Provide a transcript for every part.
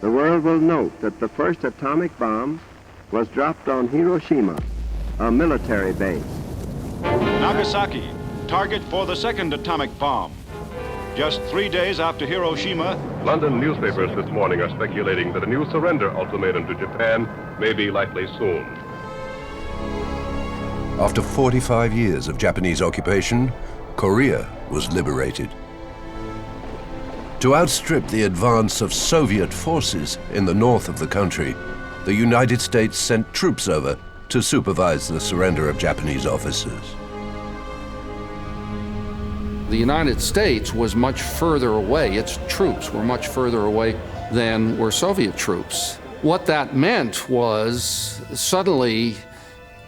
the world will note that the first atomic bomb was dropped on Hiroshima, a military base. Nagasaki, target for the second atomic bomb. Just 3 days after Hiroshima, London newspapers this morning are speculating that a new surrender ultimatum to Japan may be likely soon. After 45 years of Japanese occupation, Korea was liberated. To outstrip the advance of Soviet forces in the north of the country, the United States sent troops over to supervise the surrender of Japanese officers. The United States was much further away. Its troops were much further away than were Soviet troops. What that meant was suddenly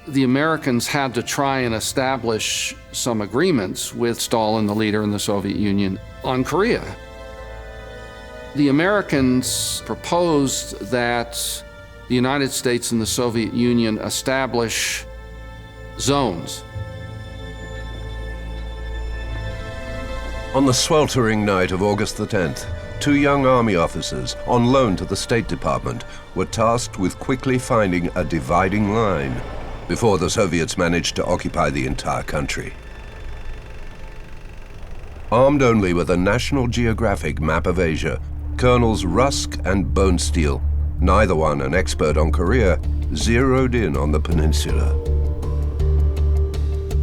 the Americans had to try and establish some agreements with Stalin, the leader in the Soviet Union, on Korea. The Americans proposed that the United States and the Soviet Union establish zones. On the sweltering night of August the 10th, 2 young army officers on loan to the State Department were tasked with quickly finding a dividing line before the Soviets managed to occupy the entire country. Armed only with a National Geographic map of Asia, Colonels Rusk and Bonesteel, neither one an expert on Korea, zeroed in on the peninsula.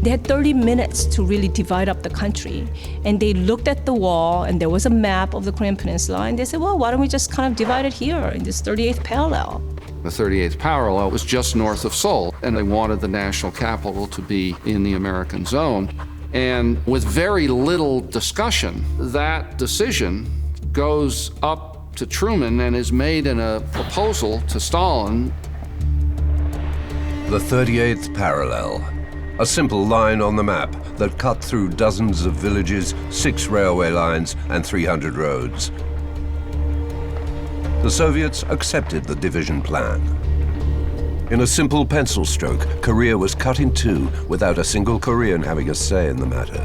They had 30 minutes to really divide up the country. And they looked at the wall, and there was a map of the Korean Peninsula, and they said, well, why don't we just kind of divide it here in this 38th parallel? The 38th parallel was just north of Seoul, and they wanted the national capital to be in the American zone. And with very little discussion, that decision goes up to Truman and is made in a proposal to Stalin. The 38th parallel, a simple line on the map that cut through dozens of villages, 6 railway lines, and 300 roads. The Soviets accepted the division plan. In a simple pencil stroke, Korea was cut in 2 without a single Korean having a say in the matter.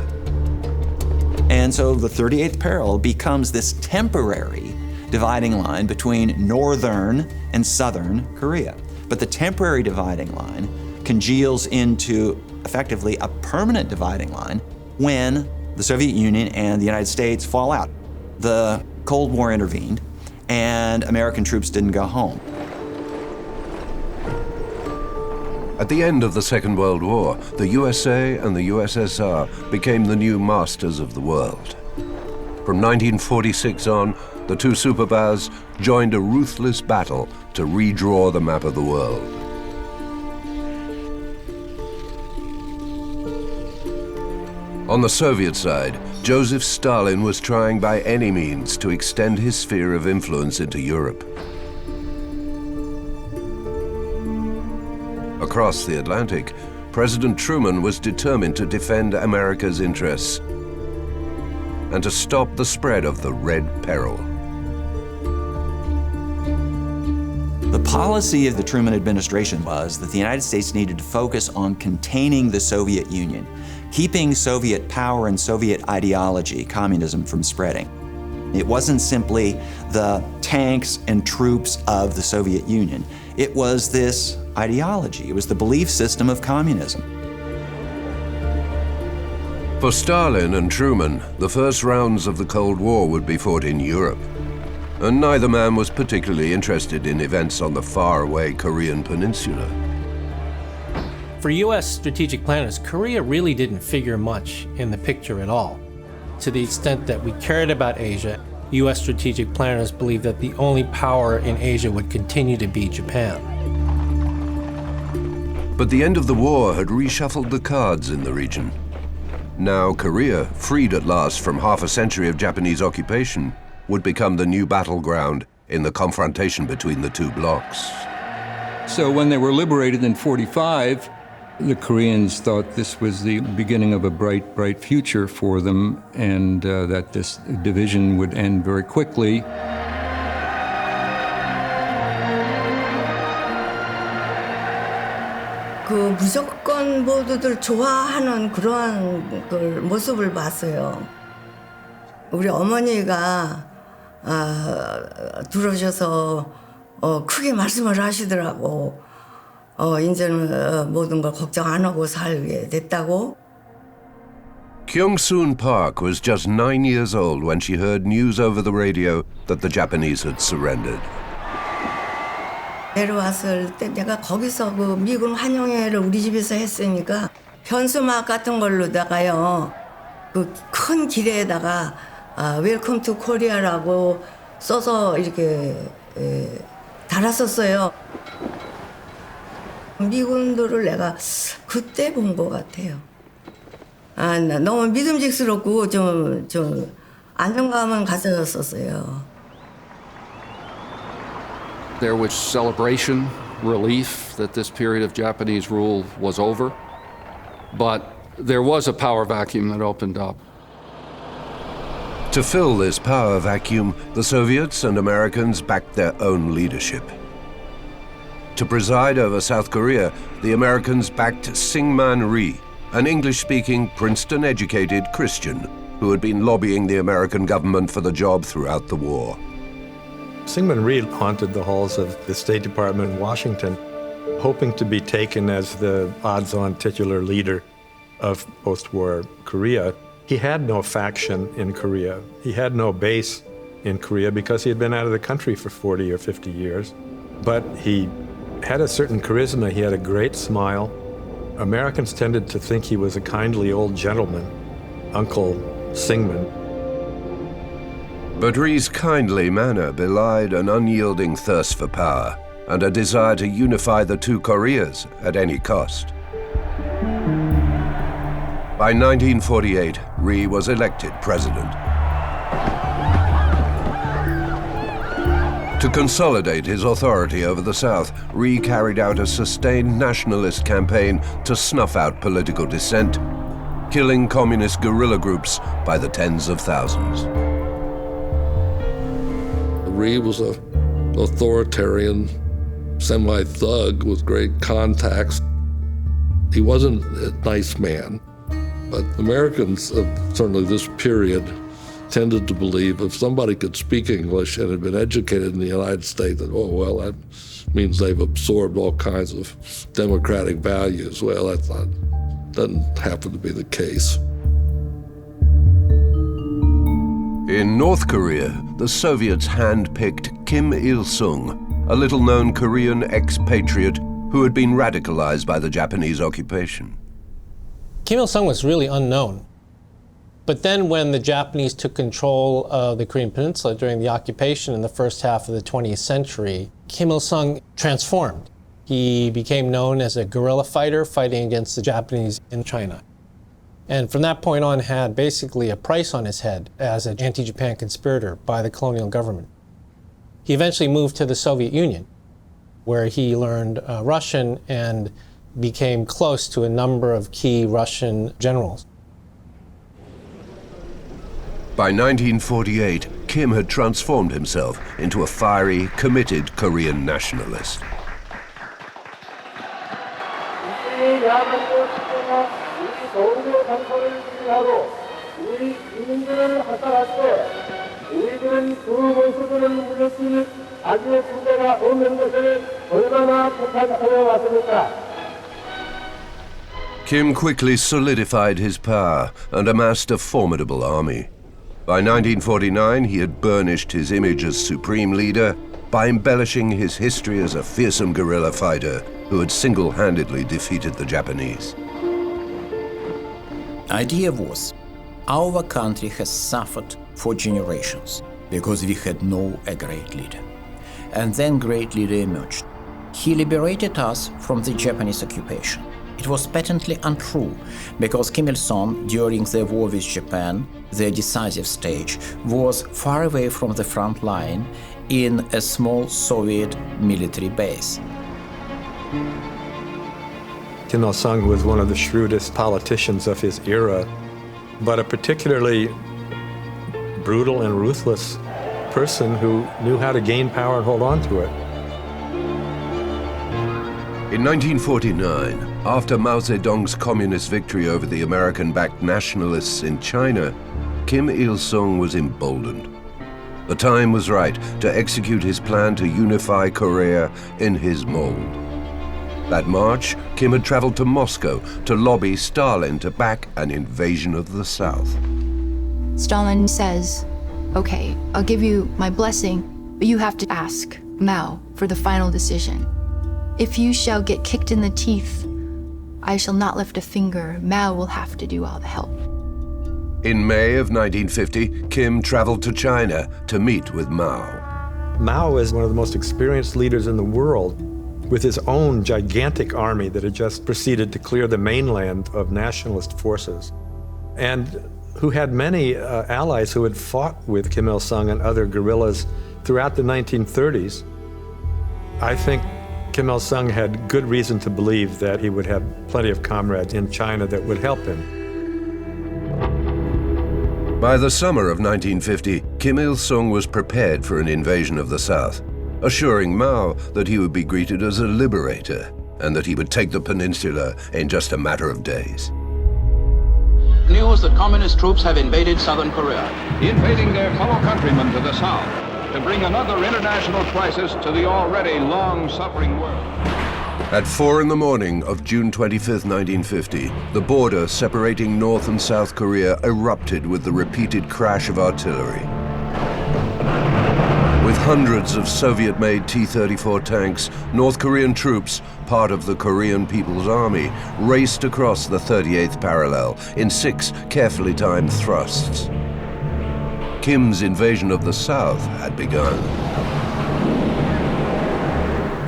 And so the 38th parallel becomes this temporary dividing line between northern and southern Korea. But the temporary dividing line congeals into effectively a permanent dividing line when the Soviet Union and the United States fall out. The Cold War intervened, and American troops didn't go home. At the end of the Second World War, the USA and the U.S.S.R. became the new masters of the world. From 1946 on, the 2 superpowers joined a ruthless battle to redraw the map of the world. On the Soviet side, Joseph Stalin was trying by any means to extend his sphere of influence into Europe. Across the Atlantic, President Truman was determined to defend America's interests and to stop the spread of the Red Peril. The policy of the Truman administration was that the United States needed to focus on containing the Soviet Union, keeping Soviet power and Soviet ideology, communism, from spreading. It wasn't simply the tanks and troops of the Soviet Union. It was this ideology. It was the belief system of communism. For Stalin and Truman, the first rounds of the Cold War would be fought in Europe, and neither man was particularly interested in events on the faraway Korean peninsula. For U.S. strategic planners, Korea really didn't figure much in the picture at all. To the extent that we cared about Asia, U.S. strategic planners believed that the only power in Asia would continue to be Japan. But the end of the war had reshuffled the cards in the region. Now Korea, freed at last from half a century of Japanese occupation, would become the new battleground in the confrontation between the 2 blocs. So when they were liberated in '45, the Koreans thought this was the beginning of a bright, bright future for them, and that this division would end very quickly. 그 무조건 모두들 좋아하는 그러한 그 모습을 봤어요. 우리 어머니가 들어오셔서 크게 말씀을 하시더라고. 이제는 모든 걸 걱정 안 하고 살게 됐다고. Kyung-soon Park was just 9 years old when she heard news over the radio that the Japanese had surrendered. 내려왔을 때 내가 거기서 그 미군 환영회를 우리 집에서 했으니까 현수막 같은 걸로다가요. 그 큰 길에다가 웰컴 투 코리아라고 써서 이렇게 달았었어요. 미군들을 내가 그때 본 것 같아요. 너무 믿음직스럽고 좀 안정감은 가졌었어요. There was celebration, relief that this period of Japanese rule was over, but there was a power vacuum that opened up. To fill this power vacuum, the Soviets and Americans backed their own leadership. To preside over South Korea, the Americans backed Syngman Rhee, an English-speaking, Princeton-educated Christian who had been lobbying the American government for the job throughout the war. Syngman Rhee haunted the halls of the State Department in Washington, hoping to be taken as the odds-on titular leader of post-war Korea. He had no faction in Korea. He had no base in Korea because he had been out of the country for 40 or 50 years. But he had a certain charisma. He had a great smile. Americans tended to think he was a kindly old gentleman, Uncle Syngman. But Rhee's kindly manner belied an unyielding thirst for power and a desire to unify the two Koreas at any cost. By 1948, Rhee was elected president. To consolidate his authority over the South, Rhee carried out a sustained nationalist campaign to snuff out political dissent, killing communist guerrilla groups by the tens of thousands. Rhee was an authoritarian, semi-thug with great contacts. He wasn't a nice man, but Americans of certainly this period tended to believe if somebody could speak English and had been educated in the United States, that, oh, well, that means they've absorbed all kinds of democratic values. Well, that doesn't happen to be the case. In North Korea, the Soviets hand-picked Kim Il-sung, a little-known Korean expatriate who had been radicalized by the Japanese occupation. Kim Il-sung was really unknown. But then when the Japanese took control of the Korean Peninsula during the occupation in the first half of the 20th century, Kim Il-sung transformed. He became known as a guerrilla fighter fighting against the Japanese in China. And from that point on had basically a price on his head as an anti-Japan conspirator by the colonial government. He eventually moved to the Soviet Union, where he learned Russian and became close to a number of key Russian generals. By 1948, Kim had transformed himself into a fiery, committed Korean nationalist. Kim quickly solidified his power and amassed a formidable army. By 1949, he had burnished his image as supreme leader by embellishing his history as a fearsome guerrilla fighter who had single-handedly defeated the Japanese. Idea was, our country has suffered for generations because we had no a great leader. And then great leader emerged. He liberated us from the Japanese occupation. It was patently untrue, because Kim Il-sung, during the war with Japan, the decisive stage, was far away from the front line in a small Soviet military base. Kim Il-sung was one of the shrewdest politicians of his era, but a particularly brutal and ruthless person who knew how to gain power and hold on to it. In 1949, after Mao Zedong's communist victory over the American-backed nationalists in China, Kim Il-sung was emboldened. The time was right to execute his plan to unify Korea in his mold. That March, Kim had traveled to Moscow to lobby Stalin to back an invasion of the South. Stalin says, okay, I'll give you my blessing, but you have to ask Mao for the final decision. If you shall get kicked in the teeth, I shall not lift a finger. Mao will have to do all the help. In May of 1950, Kim traveled to China to meet with Mao. Mao is one of the most experienced leaders in the world, with his own gigantic army that had just proceeded to clear the mainland of nationalist forces, and who had many allies who had fought with Kim Il-sung and other guerrillas throughout the 1930s. I think Kim Il-sung had good reason to believe that he would have plenty of comrades in China that would help him. By the summer of 1950, Kim Il-sung was prepared for an invasion of the South, assuring Mao that he would be greeted as a liberator and that he would take the peninsula in just a matter of days. News that communist troops have invaded southern Korea. Invading their fellow countrymen to the south to bring another international crisis to the already long-suffering world. At 4 in the morning of June 25, 1950, the border separating North and South Korea erupted with the repeated crash of artillery. With hundreds of Soviet-made T-34 tanks, North Korean troops, part of the Korean People's Army, raced across the 38th parallel in 6 carefully timed thrusts. Kim's invasion of the South had begun.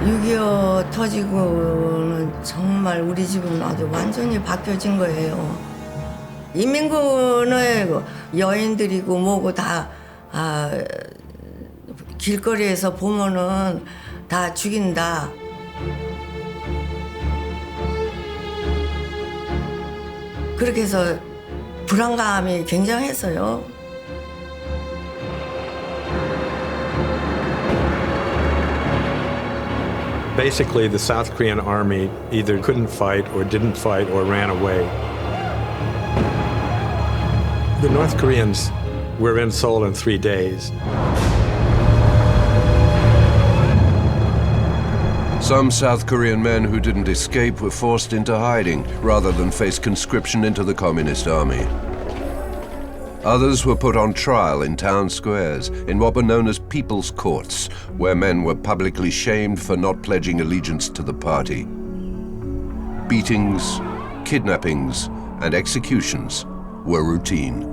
6.25 터지고는 정말 우리 집은 아주 완전히 바뀌어진 거예요. 인민군의 여인들이고 뭐고 다 길거리에서 보면은 다 죽인다. 그렇게 해서 불안감이 굉장했어요. Basically, the South Korean army either couldn't fight or didn't fight or ran away. The North Koreans were in Seoul in 3 days. Some South Korean men who didn't escape were forced into hiding rather than face conscription into the Communist Army. Others were put on trial in town squares, in what were known as people's courts, where men were publicly shamed for not pledging allegiance to the party. Beatings, kidnappings, and executions were routine.